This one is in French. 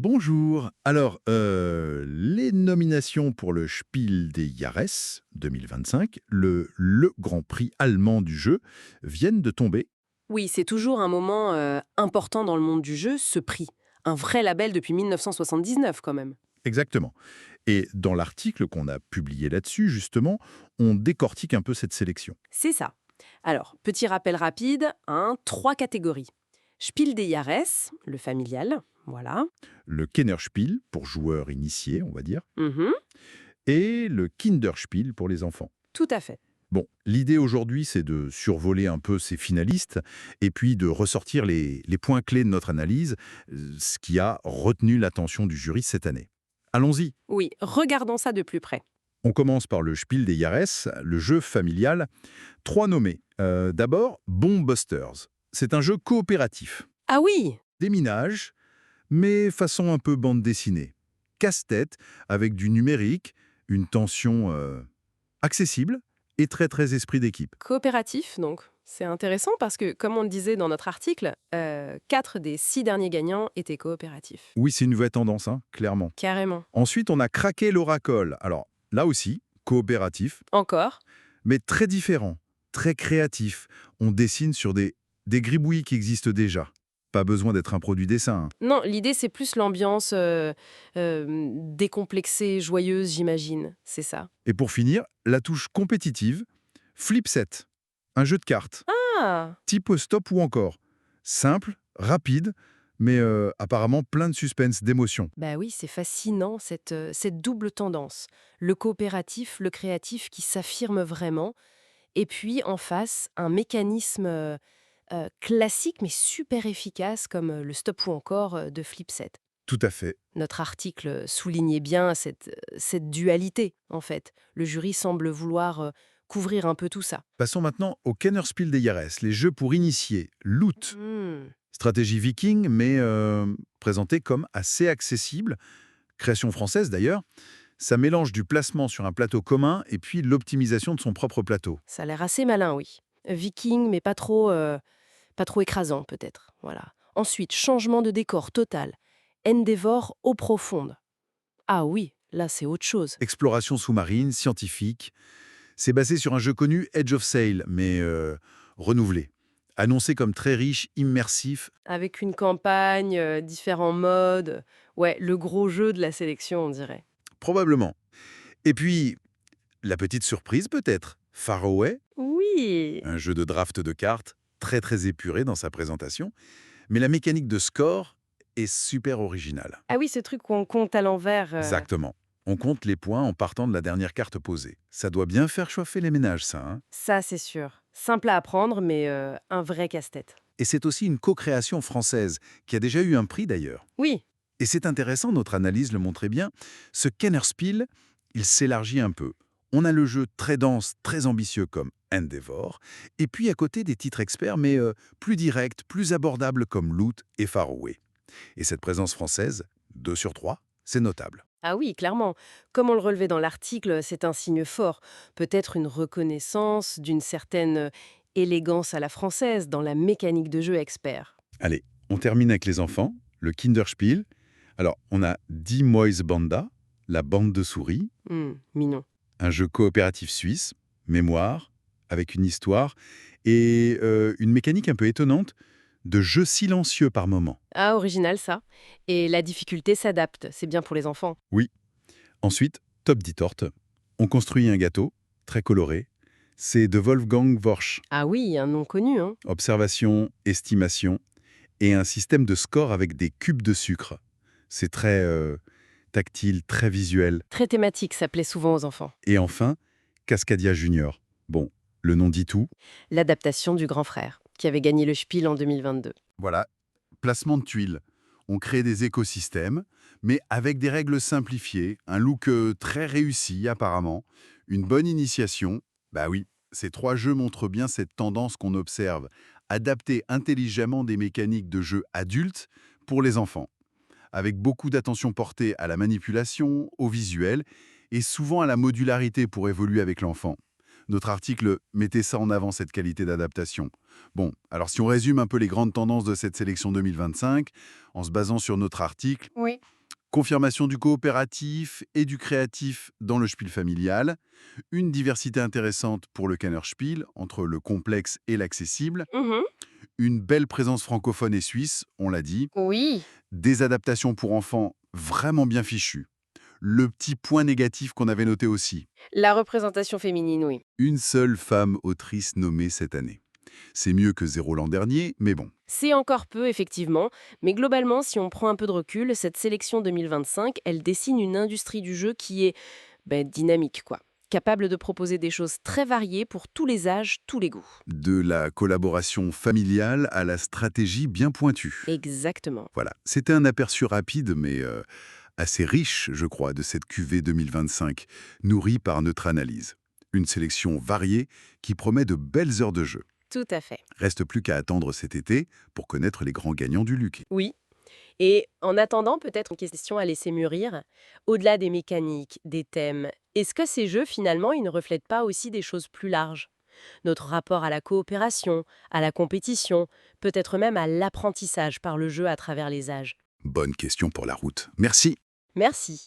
Bonjour. Alors, les nominations pour le Spiel des Jahres 2025, le Grand Prix allemand du jeu, viennent de tomber. Oui, c'est toujours un moment important dans le monde du jeu, ce prix. Un vrai label depuis 1979 quand même. Exactement. Et dans l'article qu'on a publié là-dessus, justement, on décortique un peu cette sélection. C'est ça. Alors, petit rappel rapide, trois catégories. Spiel des Jahres, le familial, voilà. Le Kennerspiel, pour joueurs initiés, on va dire, Mhm, et le Kinderspiel pour les enfants. tout à fait. Bon, l'idée aujourd'hui, c'est de survoler un peu ces finalistes et puis de ressortir les points clés de notre analyse, ce qui a retenu l'attention du jury cette année. Allons-y. Oui, regardons ça de plus près. On commence par le Spiel des Jahres, le jeu familial. Trois nommés. D'abord, Bomb Busters. C'est un jeu coopératif. Ah oui. Déminage, mais façon un peu bande dessinée. Casse-tête, avec du numérique, une tension accessible et très très esprit d'équipe. Coopératif, donc. C'est intéressant parce que, comme on le disait dans notre article, 4 des 6 derniers gagnants étaient coopératifs. Oui, c'est une nouvelle tendance, hein, clairement. Carrément. Ensuite, on a craqué l'Oracle. Alors, là aussi, coopératif, Encore. mais très différent, très créatif. On dessine sur des gribouillis qui existent déjà. Pas besoin d'être un produit dessin, hein. Non, l'idée, c'est plus l'ambiance décomplexée, joyeuse, j'imagine. C'est ça. Et pour finir, la touche compétitive, Flipset, un jeu de cartes, Ah. type stop ou encore. Simple, rapide, mais apparemment plein de suspense, d'émotion. Bah oui, c'est fascinant, cette double tendance. Le coopératif, le créatif qui s'affirme vraiment. Et puis, en face, un mécanisme classique, mais super efficace, comme le stop ou encore de Flipset. Tout à fait. Notre article soulignait bien cette dualité, en fait. Le jury semble vouloir couvrir un peu tout ça. Passons maintenant au Kennerspiel des Jahres, les jeux pour initier, loot. Hmm. Stratégie viking, mais présentée comme assez accessible. Création française d'ailleurs. Ça mélange du placement sur un plateau commun et puis l'optimisation de son propre plateau. Ça a l'air assez malin, oui. Viking, mais pas trop écrasant, peut-être. Voilà. Ensuite, changement de décor total. Endeavor eau profonde. Ah oui, là, c'est autre chose. Exploration sous-marine, scientifique. C'est basé sur un jeu connu, Edge of Sail, mais renouvelé. Annoncé comme très riche, immersif. Avec une campagne, différents modes. Ouais, le gros jeu de la sélection, on dirait. Probablement. Et puis, la petite surprise peut-être, Faraway, Oui. un jeu de draft de cartes, très très épuré dans sa présentation, mais la mécanique de score est super originale. Ah oui, ce truc où on compte à l'envers. Exactement. On compte les points en partant de la dernière carte posée. Ça doit bien faire chauffer les ménages, ça, hein. Ça, c'est sûr. Simple à apprendre, mais un vrai casse-tête. Et c'est aussi une co-création française, qui a déjà eu un prix d'ailleurs. Oui. Et c'est intéressant, notre analyse le montrait bien, ce Kennerspiel, il s'élargit un peu. On a le jeu très dense, très ambitieux comme Endeavor, et puis à côté des titres experts, mais plus directs, plus abordables comme Loot et Faraway. Et cette présence française, 2 sur 3, c'est notable. Ah oui, clairement. Comme on le relevait dans l'article, c'est un signe fort. Peut-être une reconnaissance d'une certaine élégance à la française dans la mécanique de jeu expert. Allez, on termine avec les enfants, le Kinderspiel. Alors, on a Die Mäusebanda, la bande de souris, Mignon. un jeu coopératif suisse, mémoire, avec une histoire, et une mécanique un peu étonnante de jeu silencieux par moment. Ah, original ça. Et la difficulté s'adapte, c'est bien pour les enfants. Oui. Ensuite, Top die Torte. On construit un gâteau, très coloré. C'est de Wolfgang Worsch. Ah oui, un nom connu, hein. Observation, estimation, et un système de score avec des cubes de sucre. C'est très tactile, très visuel. Très thématique, ça plaît souvent aux enfants. Et enfin, Cascadia Junior. Bon, le nom dit tout. L'adaptation du grand frère, qui avait gagné le Spiel en 2022. Voilà, placement de tuiles. On crée des écosystèmes, mais avec des règles simplifiées, un look très réussi apparemment, une bonne initiation. Bah oui, ces trois jeux montrent bien cette tendance qu'on observe, adapter intelligemment des mécaniques de jeu adultes pour les enfants, avec beaucoup d'attention portée à la manipulation, au visuel, et souvent à la modularité pour évoluer avec l'enfant. Notre article mettait ça en avant, cette qualité d'adaptation. Bon, alors si on résume un peu les grandes tendances de cette sélection 2025, en se basant sur notre article, Oui. Confirmation du coopératif et du créatif dans le Spiel familial. Une diversité intéressante pour le Kennerspiel, entre le complexe et l'accessible. Mhm. Une belle présence francophone et suisse, on l'a dit. Oui. Des adaptations pour enfants vraiment bien fichues. Le petit point négatif qu'on avait noté aussi. La représentation féminine, oui. Une seule femme autrice nommée cette année. C'est mieux que zéro l'an dernier, mais bon. C'est encore peu, effectivement, mais globalement, si on prend un peu de recul, cette sélection 2025, elle dessine une industrie du jeu qui est dynamique, quoi. Capable de proposer des choses très variées pour tous les âges, tous les goûts. De la collaboration familiale à la stratégie bien pointue. Exactement. Voilà, c'était un aperçu rapide, mais assez riche, je crois, de cette QV 2025, nourrie par notre analyse. Une sélection variée qui promet de belles heures de jeu. Tout à fait. Reste plus qu'à attendre cet été pour connaître les grands gagnants du Luc. Oui. Et en attendant, peut-être une question à laisser mûrir. Au-delà des mécaniques, des thèmes, est-ce que ces jeux, finalement, ils ne reflètent pas aussi des choses plus larges? Notre rapport à la coopération, à la compétition, peut-être même à l'apprentissage par le jeu à travers les âges. Bonne question pour la route. Merci. Merci.